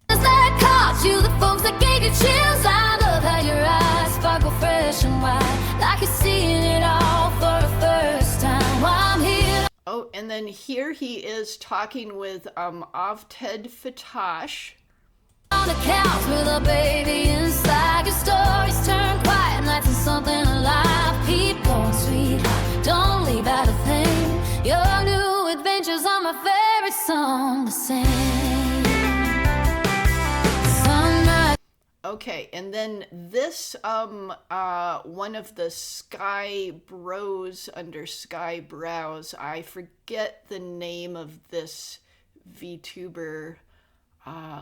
That caught you, the folks that gave you chills. I love how your eyes sparkle fresh and white, like you're seeing it all for the first time while I'm here. Oh, and then here he is talking with Avted Fatash. On the couch with a baby inside. Your stories turn quiet nights and something alive. Keep going, sweetheart, don't leave out a thing. Your new adventures are my favorite song to sing. Sunrise. Okay, and then this one of the Skyebros under Skyebrows, I forget the name of this VTuber.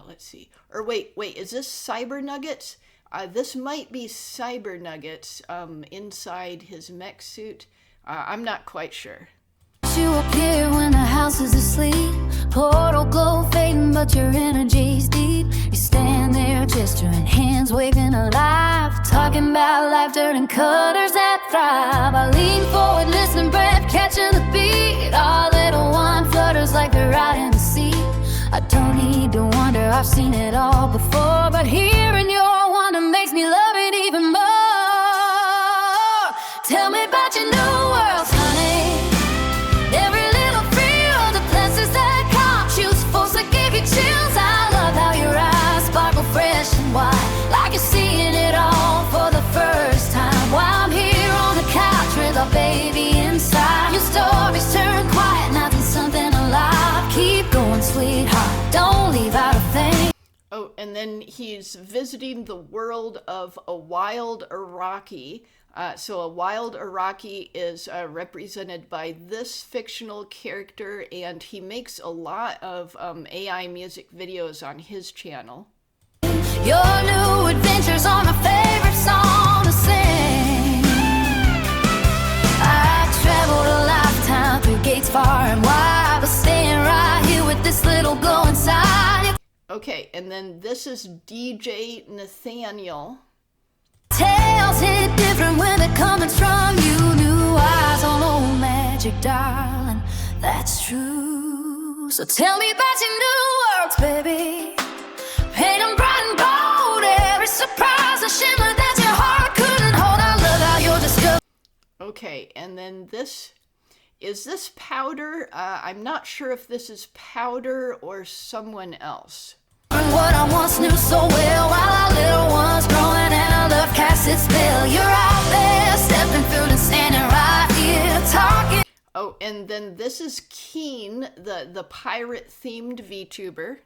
Let's see. Or wait, is this Cyber Nuggets? This might be Cyber Nuggets inside his mech suit. I'm not quite sure. You appear when the house is asleep. Portal glow fading, but your energy's deep. You stand there gesturing, hands waving alive, talking about laughter and cutters that thrive. I lean forward, listening, breath catching the beat. Our little one flutters like they're out in the sea. I don't need to wonder, I've seen it all before, but hearing your wonder makes me love it even more. Tell me about your new worlds, honey. Every little thrill, the places that caught you, force that give you chills. I love how your eyes sparkle fresh and white, like you're seeing it all for the first time. While I'm here on the couch with a baby inside, your stories turn quiet, nothing something alive. Keep going, sweetheart, don't leave out a thing. Oh, and then he's visiting the world of a wild Iraqi. So a wild Iraqi is represented by this fictional character, and he makes a lot of AI music videos on his channel. Your new adventures are my favorite song to sing. I traveled a lifetime through gates far and wide, but staying right here with this little glow inside. Okay, and then this is DJ Nathaniel. Tales hit different when they're coming from you. New eyes on old magic, darling, that's true. So tell me about your new works, baby. Paint 'em bright and bold, every surprise a shimmer that your heart couldn't hold. I love how you're discovered. Okay, and then is this Powder? I'm not sure if this is Powder or someone else. What I once knew so well while our little one's growing and our love casts its spell. You're out there stepping through and standing right here talking. Oh, and then this is Keen, the pirate-themed VTuber.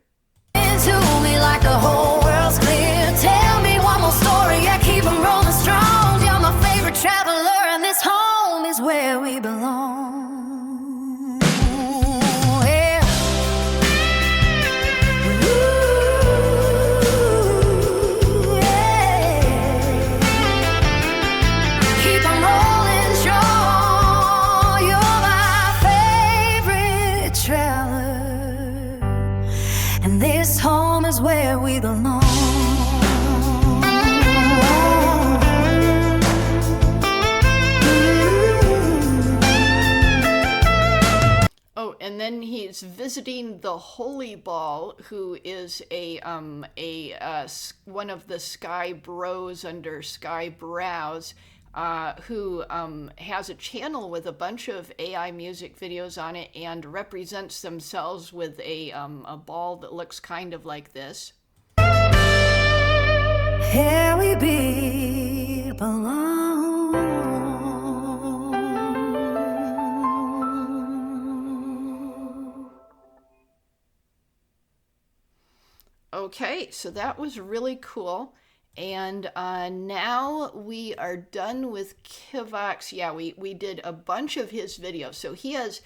Into me like the whole world's clear. Tell me one more story, I keep 'em rolling strong. You're my favorite traveler, and this home is where we belong. Yeah. Ooh, yeah. Keep 'em rolling strong. You're my favorite traveler, and this home is where we belong. Oh, and then he's visiting the Holy Ball, who is one of the Skyebros under Skyebrows, who has a channel with a bunch of AI music videos on it and represents themselves with a ball that looks kind of like this. Here we belong. Okay, so that was really cool. And now we are done with Kivox. Yeah, we did a bunch of his videos. So he has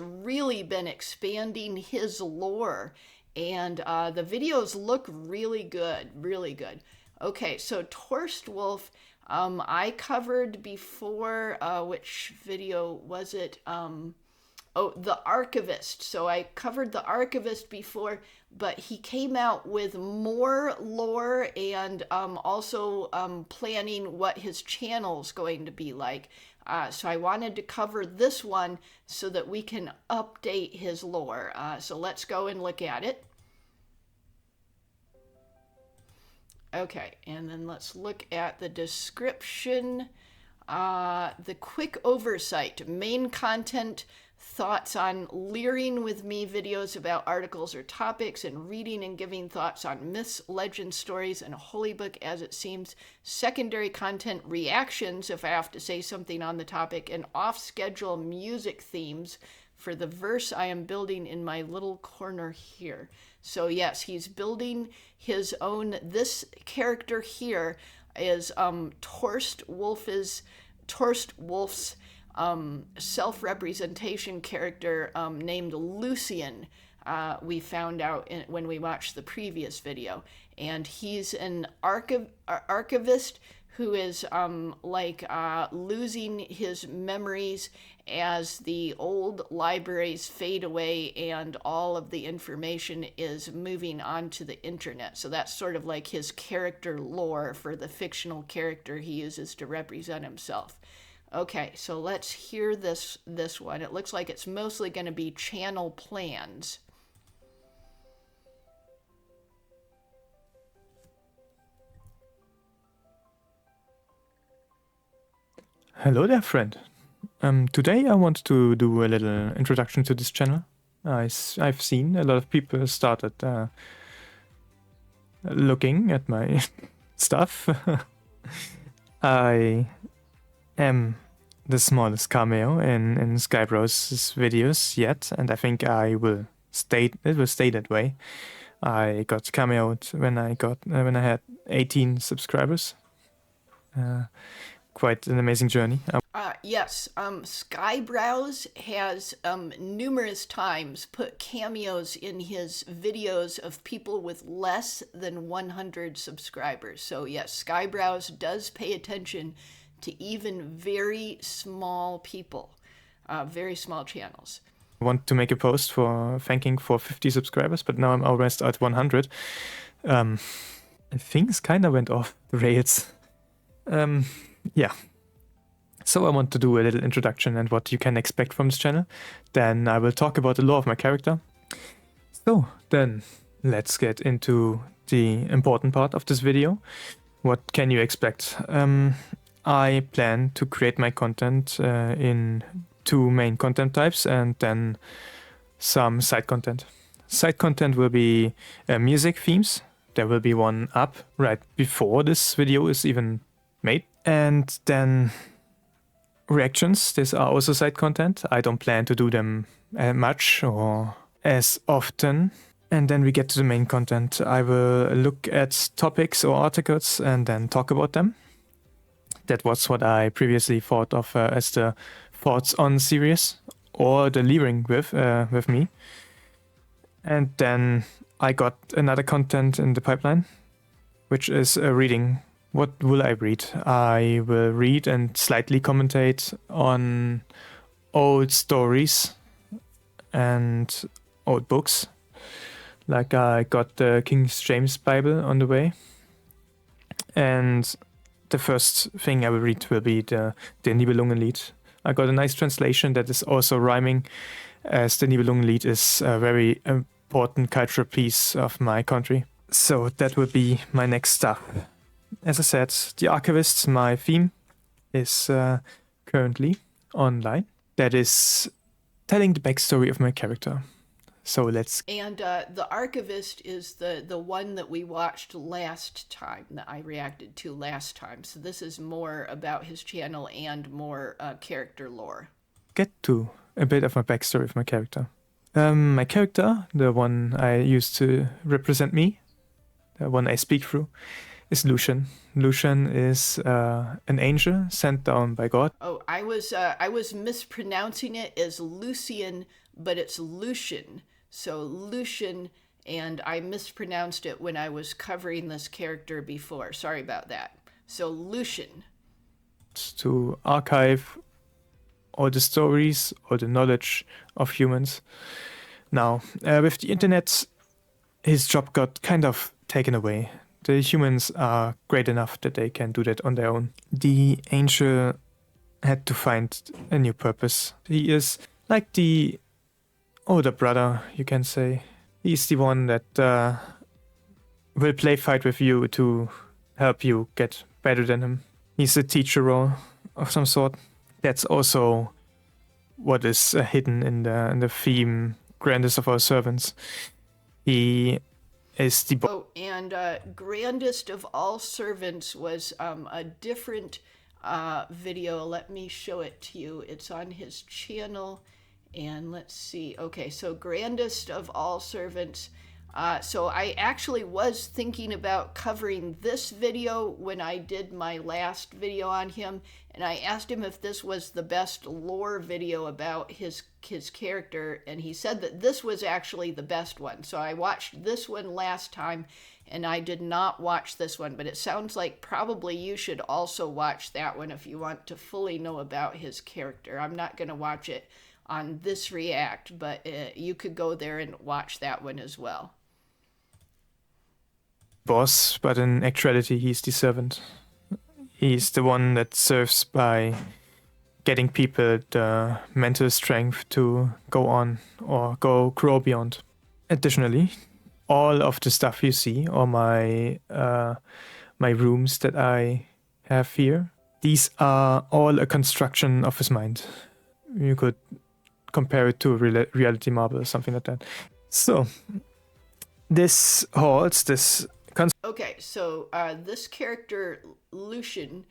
really been expanding his lore, and the videos look really good, really good. Okay, so Torst Wolf, I covered before. Which video was it? Oh, the Archivist. So I covered the Archivist before, but he came out with more lore and also planning what his channel's going to be like. So I wanted to cover this one so that we can update his lore. So let's go and look at it. Okay, and then let's look at the description. The quick oversight, main content, thoughts on leering with me videos about articles or topics, and reading and giving thoughts on myths, legends, stories, and a holy book as it seems. Secondary content, reactions if I have to say something on the topic, and off-schedule music themes for the verse I am building in my little corner here. So yes, he's building his own. This character here is Torst Wolf's self-representation character named Lucian. We found out when we watched the previous video, and he's an archivist who is losing his memories as the old libraries fade away and all of the information is moving onto the internet. So that's sort of like his character lore for the fictional character he uses to represent himself. Okay, so let's hear this one. It looks like it's mostly going to be channel plans. Hello there, friend. Today I want to do a little introduction to this channel. I've seen a lot of people started looking at my stuff. I am the smallest cameo in Skyebros' videos yet, and I think it will stay that way. I got cameoed when I had 18 subscribers. quite an amazing journey. Yes, Skyebrows has numerous times put cameos in his videos of people with less than 100 subscribers. So yes, Skyebrows does pay attention to even very small people, very small channels. I want to make a post for thanking for 50 subscribers, but now I'm almost at 100. Things kind of went off the rails. Yeah. So I want to do a little introduction and what you can expect from this channel. Then I will talk about the lore of my character. So then let's get into the important part of this video. What can you expect? I plan to create my content in 2 main content types and then some side content. Side content will be music themes. There will be one up right before this video is even made. And then reactions, these are also side content. I don't plan to do them much or as often. And then we get to the main content. I will look at topics or articles and then talk about them. That was what I previously thought of as the thoughts on series or the leaving with me. And then I got another content in the pipeline, which is a reading. What will I read? I will read and slightly commentate on old stories and old books. Like I got the King James Bible on the way. And the first thing I will read will be the Nibelungenlied. I got a nice translation that is also rhyming, as the Nibelungenlied is a very important cultural piece of my country. So that will be my next stuff. As I said, The Archivist, my theme, is currently online. That is telling the backstory of my character. So let's... And The Archivist is the one that we watched last time, that I reacted to last time. So this is more about his channel and more character lore. Get to a bit of my backstory of my character. My character, the one I use to represent me, the one I speak through, is Lucian. Lucian is an angel sent down by God. Oh, I was mispronouncing it as Lucian, but it's Lucian. So Lucian, and I mispronounced it when I was covering this character before. Sorry about that. So Lucian. To archive all the stories, all the knowledge of humans. Now, with the internet, his job got kind of taken away. The humans are great enough that they can do that on their own. The angel had to find a new purpose. He is like the older brother, you can say. He's the one that will play fight with you to help you get better than him. He's a teacher role of some sort. That's also what is hidden in the theme, Grandest of All Servants. He is the... Oh, and Grandest of All Servants was a different video. Let me show it to you. It's on his channel. And let's see. Okay, so Grandest of All Servants. So I actually was thinking about covering this video when I did my last video on him. And I asked him if this was the best lore video about his character. And he said that this was actually the best one. So I watched this one last time. And I did not watch this one. But it sounds like probably you should also watch that one if you want to fully know about his character. I'm not going to watch it on this react, but you could go there and watch that one as well. Boss, but in actuality he's the servant. He's the one that serves by getting people the mental strength to go on or grow beyond. Additionally, all of the stuff you see, or my rooms that I have here, these are all a construction of his mind. You could compare it to a reality marble or something like that. So, this holds this... Okay, so this character, Lucian,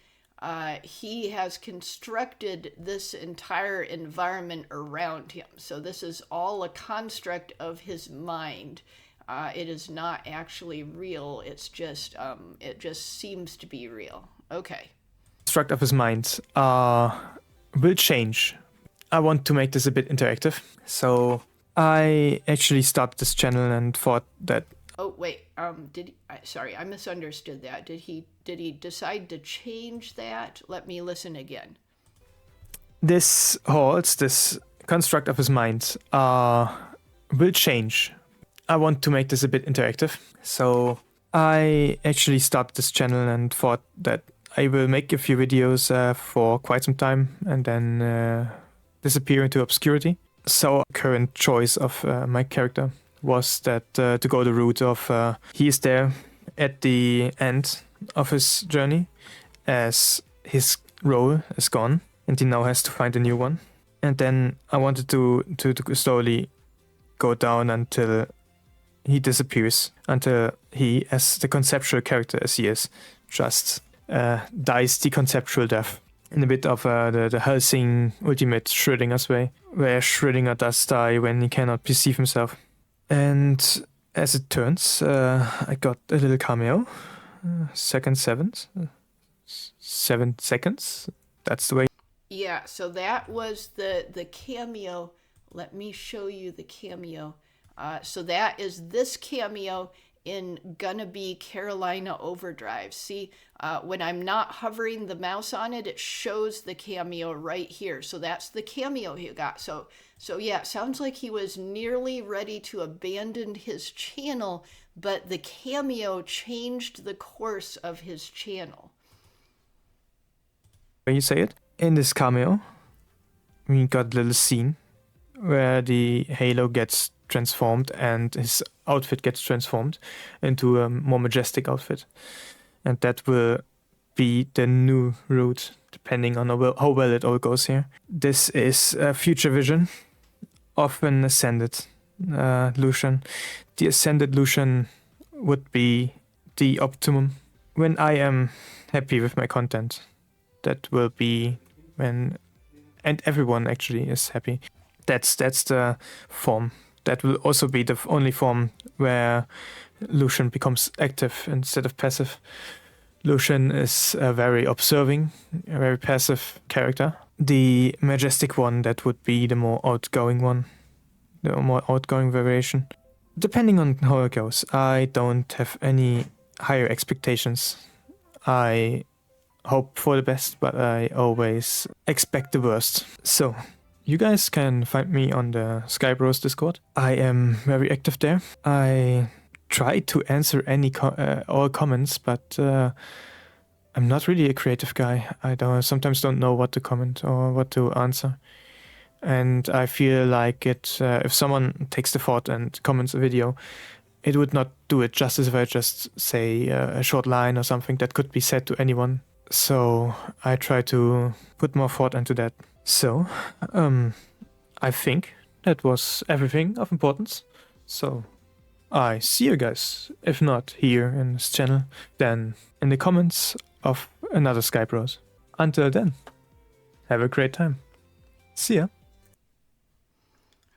he has constructed this entire environment around him. So this is all a construct of his mind. It is not actually real. It's just, it just seems to be real. Okay. construct of his mind will change. I want to make this a bit interactive. So I actually started this channel and thought that... Oh, wait, sorry, I misunderstood that. Did he decide to change that? Let me listen again. This construct of his mind will change. I want to make this a bit interactive. So I actually started this channel and thought that I will make a few videos for quite some time and then disappear into obscurity. So current choice of my character was that to go the route of he is there at the end of his journey as his role is gone and he now has to find a new one. And then I wanted to slowly go down until he disappears, until he, as the conceptual character as he is, just dies the conceptual death. In a bit of the Helsing ultimate Schrödinger's way, where Schrödinger does die when he cannot perceive himself. And as it turns, I got a little cameo, 7 seconds, that's the way. Yeah, so that was the cameo. Let me show you the cameo. So that is this cameo in Gonna Be Carolina Overdrive. See, when I'm not hovering the mouse on it, it shows the cameo right here. So that's the cameo he got. So yeah, it sounds like he was nearly ready to abandon his channel, but the cameo changed the course of his channel. When you say it, in this cameo, we got a little scene where the halo gets transformed and his outfit gets transformed into a more majestic outfit. And that will be the new route, depending on how well it all goes here. This is a future vision of an ascended Lucian. The ascended Lucian would be the optimum. When I am happy with my content, that will be when, and everyone actually is happy. That's the form. That will also be the only form where Lucian becomes active instead of passive. Lucian is a very observing, a very passive character. The majestic one, that would be the more outgoing one, the more outgoing variation. Depending on how it goes, I don't have any higher expectations. I hope for the best, but I always expect the worst. So, you guys can find me on the Skyebros Discord. I am very active there. I try to answer all comments, but I'm not really a creative guy. I sometimes don't know what to comment or what to answer. And I feel like if someone takes the thought and comments a video, it would not do it justice if I just say a short line or something that could be said to anyone. So I try to put more thought into that. So, I think that was everything of importance. So, I see you guys. If not here in this channel, then in the comments of another Skyebros. Until then, have a great time. See ya.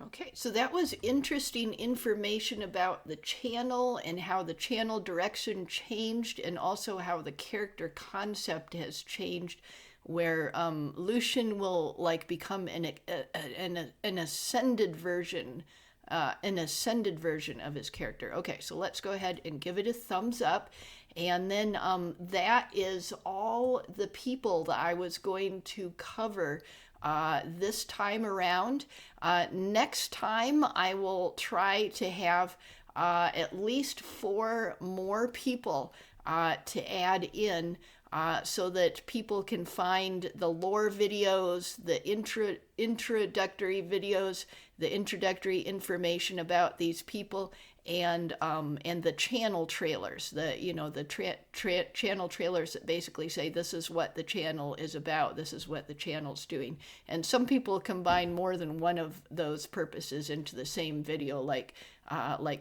Okay, so that was interesting information about the channel and how the channel direction changed and also how the character concept has changed, where Lucian will like become an ascended version of his character. Okay, so let's go ahead and give it a thumbs up. And then that is all the people that I was going to cover this time around. Next time I will try to have at least 4 more people to add in, so that people can find the lore videos, the introductory videos, the introductory information about these people, and the channel trailers, the channel trailers that basically say this is what the channel is about, this is what the channel's doing. And some people combine more than one of those purposes into the same video, like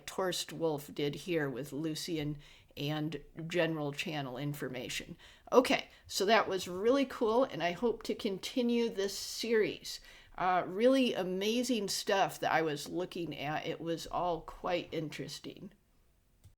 Torst Wolf did here with Lucian and general channel information. Okay, so that was really cool, and I hope to continue this series. Really amazing stuff that I was looking at. It was all quite interesting.